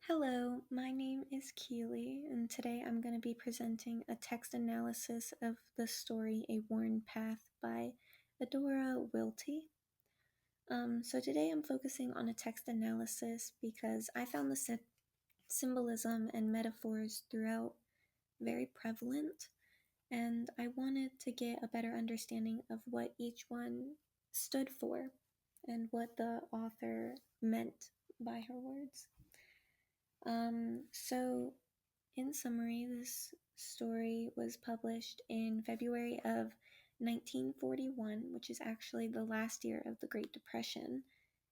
Hello, my name is Keely, and today I'm going to be presenting a text analysis of the story A Worn Path by Adora Wilty. So today I'm focusing on a text analysis because I found the symbolism and metaphors throughout very prevalent, and I wanted to get a better understanding of what each one stood for and what the author meant by her words. So in summary, this story was published in February of 1941, which is actually the last year of the Great Depression,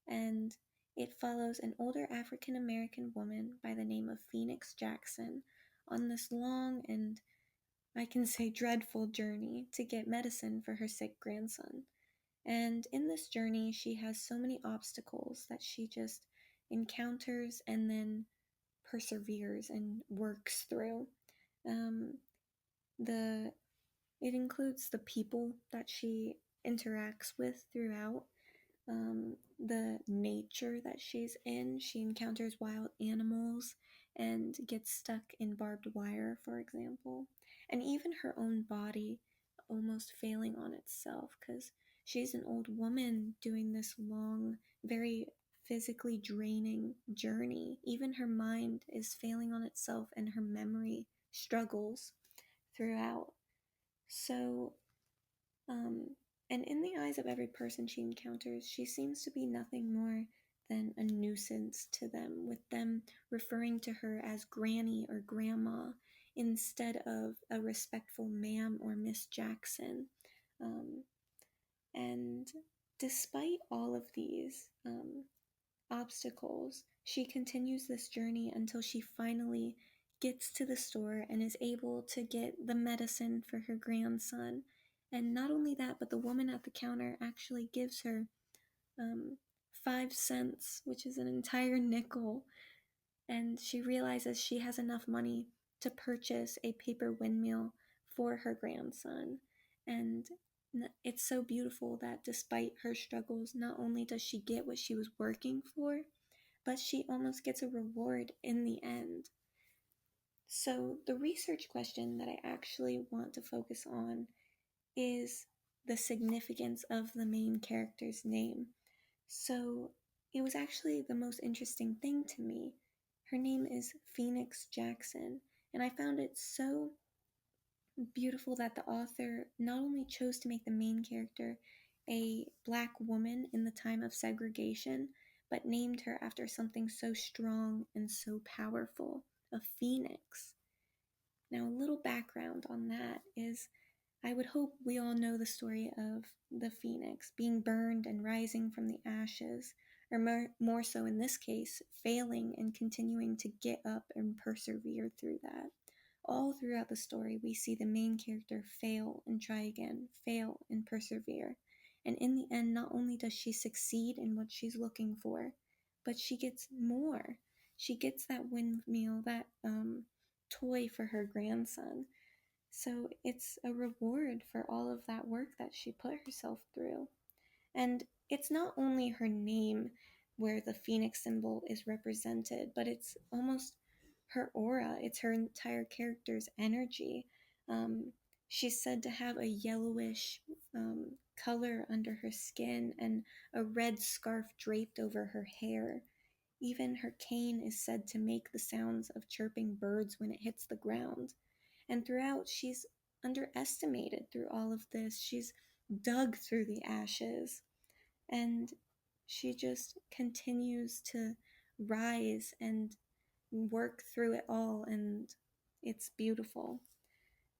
and it follows an older African American woman by the name of Phoenix Jackson on this long and, I can say, dreadful journey to get medicine for her sick grandson. And in this journey, she has so many obstacles that she just encounters and then perseveres and works through. Um, it includes the people that she interacts with throughout, the nature that she's in. She encounters wild animals and gets stuck in barbed wire, for example, and even her own body almost failing on itself because she's an old woman doing this long, very physically draining journey. Even her mind is failing on itself and her memory struggles throughout. So, and in the eyes of every person she encounters, she seems to be nothing more than a nuisance to them, with them referring to her as Granny or Grandma instead of a respectful ma'am or Miss Jackson. And despite all of these obstacles, she continues this journey until she finally gets to the store and is able to get the medicine for her grandson. And not only that, but the woman at the counter actually gives her 5 cents, which is an entire nickel, and she realizes she has enough money to purchase a paper windmill for her grandson. And it's so beautiful that despite her struggles, not only does she get what she was working for, but she almost gets a reward in the end. So the research question that I actually want to focus on is the significance of the main character's name. So it was actually the most interesting thing to me. Her name is Phoenix Jackson, and I found it so beautiful that the author not only chose to make the main character a black woman in the time of segregation, but named her after something so strong and so powerful, a phoenix. Now, a little background on that is I would hope we all know the story of the phoenix being burned and rising from the ashes, or more so in this case, failing and continuing to get up and persevere through that. All throughout the story, we see the main character fail and try again, fail and persevere. And in the end, not only does she succeed in what she's looking for, but she gets more. She gets that windmill, that toy for her grandson. So it's a reward for all of that work that she put herself through. And it's not only her name where the phoenix symbol is represented, but it's almost her aura. It's her entire character's energy. She's said to have a yellowish color under her skin and a red scarf draped over her hair. Even her cane is said to make the sounds of chirping birds when it hits the ground. And throughout, she's underestimated through all of this. She's dug through the ashes, and she just continues to rise and work through it all, and it's beautiful.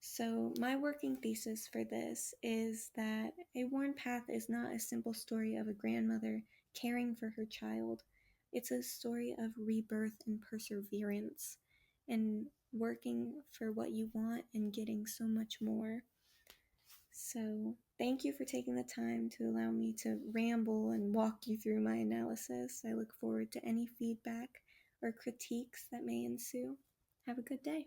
So my working thesis for this is that A Worn Path is not a simple story of a grandmother caring for her child. It's a story of rebirth and perseverance and working for what you want and getting so much more. So thank you for taking the time to allow me to ramble and walk you through my analysis. I look forward to any feedback or critiques that may ensue. Have a good day.